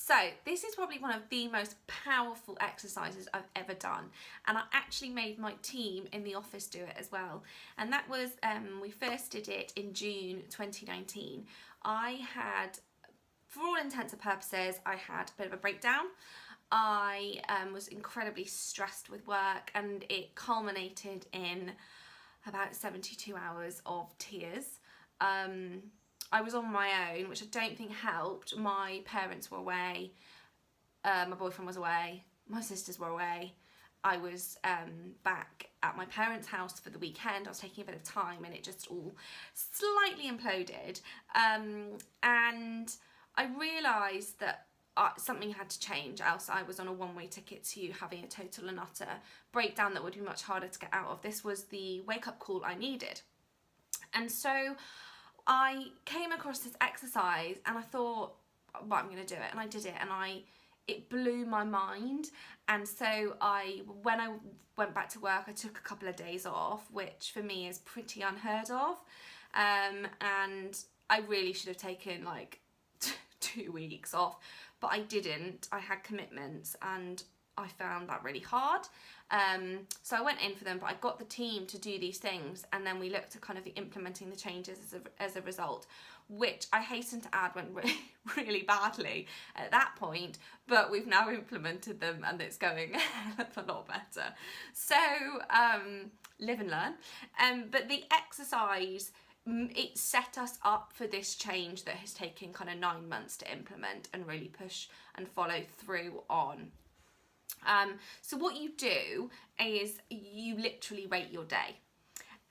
So this is probably one of the most powerful exercises I've ever done, and I actually made my team in the office do it as well. And that was, we first did it in June 2019. I had, for all intents and purposes, I had a bit of a breakdown. I was incredibly stressed with work, and it culminated in about 72 hours of tears. I was on my own, which I don't think helped. My parents were away, my boyfriend was away, my sisters were away. I was back at my parents' house for the weekend. I was taking a bit of time, and it just all slightly imploded. And I realised that something had to change, else I was on a one-way ticket to having a total and utter breakdown that would be much harder to get out of. This was the wake-up call I needed. And so I came across this exercise and I thought, well, I'm going to do it. And I did it, and it blew my mind. And so when I went back to work, I took a couple of days off, which for me is pretty unheard of. And I really should have taken like 2 weeks off, but I didn't. I had commitments, and I found that really hard. So I went in for them, but I got the team to do these things, and then we looked at kind of implementing the changes as a result, which I hasten to add went really badly at that point, but we've now implemented them and it's going a lot better. So live and learn. But the exercise, it set us up for this change that has taken kind of 9 months to implement and really push and follow through on. So what you do is you literally rate your day,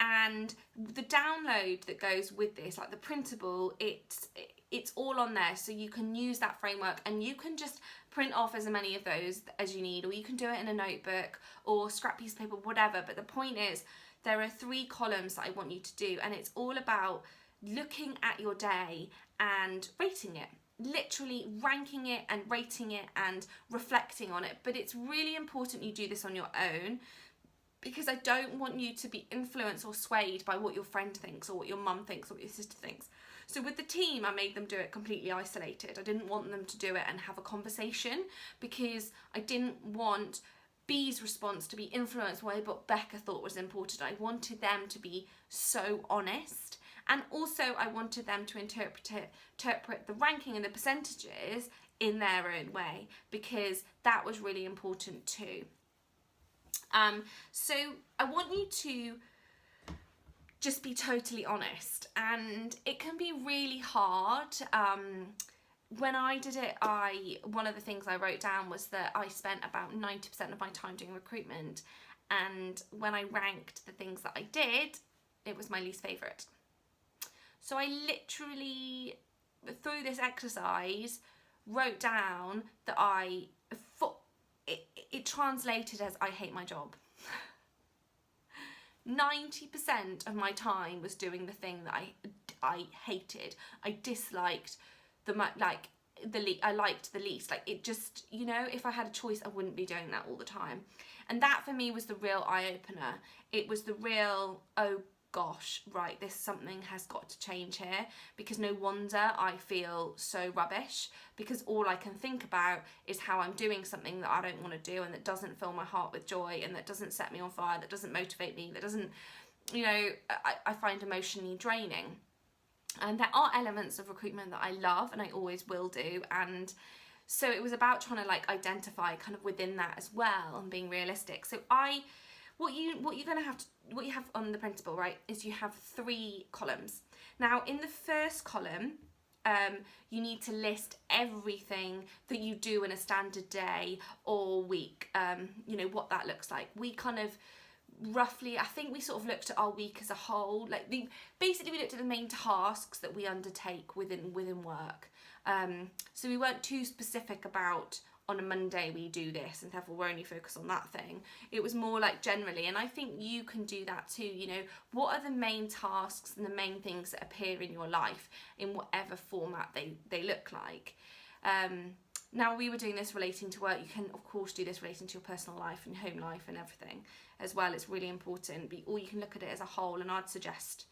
and the download that goes with this, like the printable, it's all on there, so you can use that framework and you can just print off as many of those as you need, or you can do it in a notebook or scrap piece of paper, whatever. But the point is, there are 3 columns that I want you to do, and it's all about looking at your day and rating it. Literally ranking it and rating it and reflecting on it. But it's really important you do this on your own, because I don't want you to be influenced or swayed by what your friend thinks or what your mum thinks or what your sister thinks. So with the team, I made them do it completely isolated. I didn't want them to do it and have a conversation, because I didn't want B's response to be influenced by what Becca thought was important. I wanted them to be so honest. And also I wanted them to interpret the ranking and the percentages in their own way, because that was really important too. So I want you to just be totally honest, and it can be really hard. When I did it, one of the things I wrote down was that I spent about 90% of my time doing recruitment, and when I ranked the things that I did, it was my least favourite. So I literally, through this exercise, wrote down that it translated as I hate my job. 90% of my time was doing the thing that I hated. I disliked I liked the least. Like, it just, you know, if I had a choice, I wouldn't be doing that all the time. And that for me was the real eye-opener. It was the real, oh gosh, right, something has got to change here, because no wonder I feel so rubbish, because all I can think about is how I'm doing something that I don't want to do, and that doesn't fill my heart with joy, and that doesn't set me on fire, that doesn't motivate me, that doesn't, you know, I find emotionally draining. And there are elements of recruitment that I love and I always will do, and so it was about trying to like identify kind of within that as well and being realistic. So what you have on the printable, right, is you have 3 columns. Now in the first column, you need to list everything that you do in a standard day or week, you know, what that looks like. We kind of roughly, I think we sort of looked at our week as a whole. Like basically we looked at the main tasks that we undertake within work. So we weren't too specific about, on a Monday we do this and therefore we're only focused on that thing. It was more like generally, and I think you can do that too, you know, what are the main tasks and the main things that appear in your life in whatever format they look like. Now we were doing this relating to work. You can of course do this relating to your personal life and home life and everything as well. It's really important, or you can look at it as a whole, and I'd suggest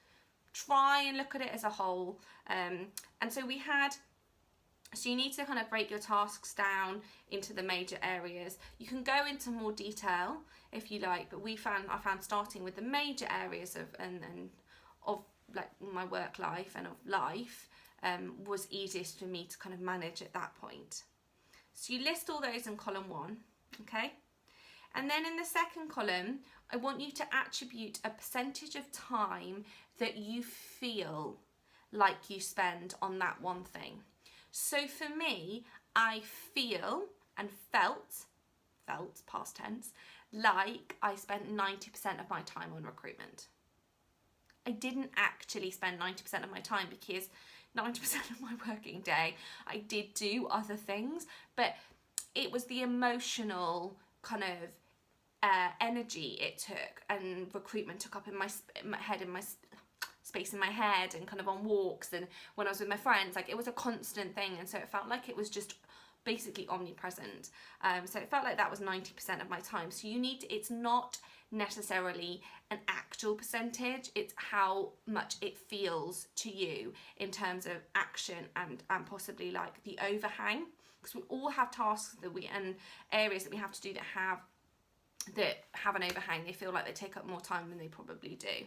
try and look at it as a whole. And so we had So you need to kind of break your tasks down into the major areas. You can go into more detail if you like, but I found starting with the major areas of like my work life and of life was easiest for me to kind of manage at that point. So you list all those in column 1, okay? And then in the second column, I want you to attribute a percentage of time that you feel like you spend on that one thing. So for me, I feel and felt past tense, like I spent 90% of my time on recruitment. I didn't actually spend 90% of my time because 90% of my working day I did do other things, but it was the emotional kind of energy it took, and recruitment took up in my head, in my space in my head, and kind of on walks and when I was with my friends, like it was a constant thing, and so it felt like it was just basically omnipresent. So it felt like that was 90% of my time. So it's not necessarily an actual percentage, it's how much it feels to you in terms of action and possibly like the overhang, because we all have tasks and areas that we have to do that have an overhang. They feel like they take up more time than they probably do.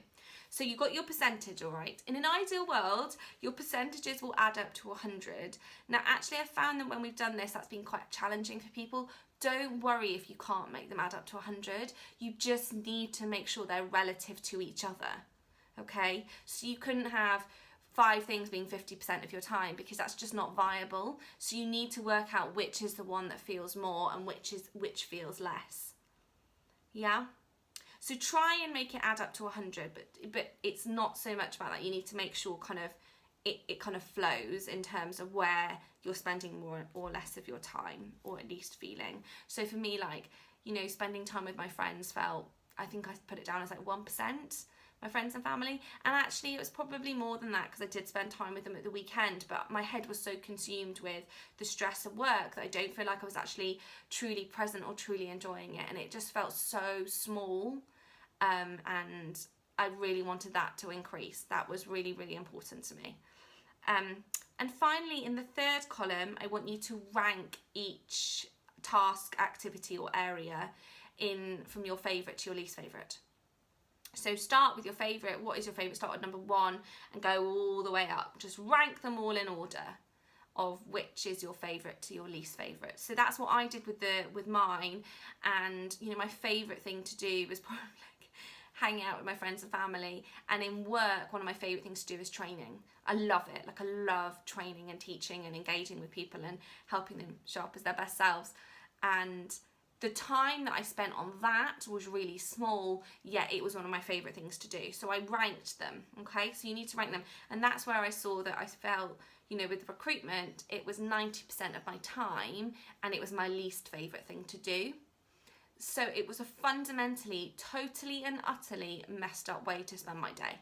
So you've got your percentage, all right. In an ideal world, your percentages will add up to 100. Now, actually, I've found that when we've done this, that's been quite challenging for people. Don't worry if you can't make them add up to 100. You just need to make sure they're relative to each other, okay? So you couldn't have 5 things being 50% of your time, because that's just not viable. So you need to work out which is the one that feels more and which feels less. Yeah? So try and make it add up to 100, but it's not so much about that. You need to make sure kind of it kind of flows in terms of where you're spending more or less of your time, or at least feeling. So for me, like, you know, spending time with my friends I think I put it down as like 1%, my friends and family. And actually it was probably more than that, because I did spend time with them at the weekend, but my head was so consumed with the stress of work that I don't feel like I was actually truly present or truly enjoying it. And it just felt so small. And I really wanted that to increase. That was really, really important to me. And finally, in the third column, I want you to rank each task, activity or area from your favourite to your least favourite. So start with your favourite. What is your favourite? Start at number 1 and go all the way up. Just rank them all in order of which is your favourite to your least favourite. So that's what I did with mine. And you know, my favourite thing to do was probably hanging out with my friends and family. And in work, one of my favourite things to do is training. I love it. Like, I love training and teaching and engaging with people and helping them show up as their best selves. And the time that I spent on that was really small, yet it was one of my favourite things to do. So I ranked them, okay? So you need to rank them. And that's where I saw that I felt, you know, with recruitment, it was 90% of my time, and it was my least favourite thing to do. So it was a fundamentally, totally and utterly messed up way to spend my day.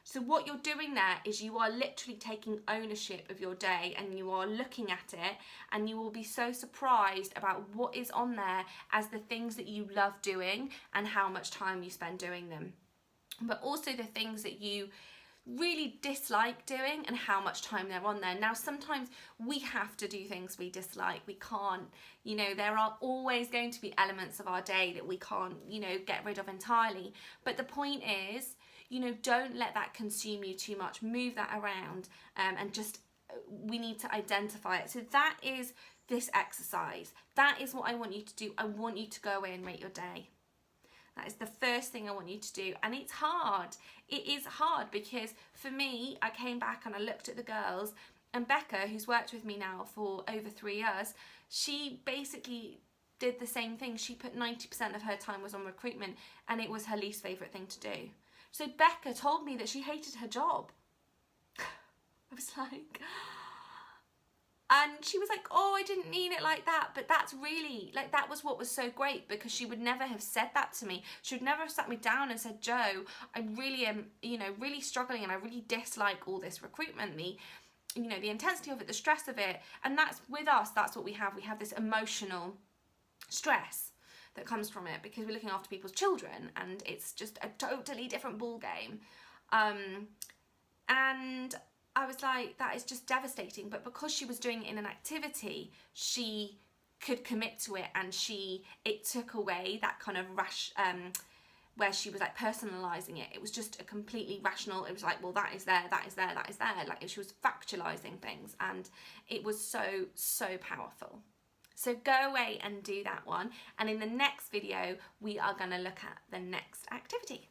So what you're doing there is you are literally taking ownership of your day, and you are looking at it, and you will be so surprised about what is on there as the things that you love doing and how much time you spend doing them. But also the things that you really dislike doing and how much time they're on there. Now, sometimes we have to do things we dislike. We can't, you know, there are always going to be elements of our day that we can't, you know, get rid of entirely. But the point is, you know, don't let that consume you too much. Move that around, and just, we need to identify it. So that is this exercise. That is what I want you to do. I want you to go away and rate your day. That is the first thing I want you to do. And it's hard. It is hard, because for me, I came back and I looked at the girls, and Becca, who's worked with me now for over 3 years, she basically did the same thing. She put 90% of her time was on recruitment, and it was her least favourite thing to do. So Becca told me that she hated her job. I was like, and she was like, oh, I didn't mean it like that. But that's really, like, that was what was so great, because she would never have said that to me. She would never have sat me down and said, Jo, I really am, you know, really struggling, and I really dislike all this recruitment, the intensity of it, the stress of it. And that's, with us, that's what we have. We have this emotional stress that comes from it, because we're looking after people's children, and it's just a totally different ball game. And I was like, that is just devastating. But because she was doing it in an activity, she could commit to it, and it took away that kind of where she was like personalizing it. It was just a completely rational, it was like, well, that is there, that is there, that is there. Like she was factualizing things, and it was so powerful. So go away and do that one. And in the next video, we are going to look at the next activity.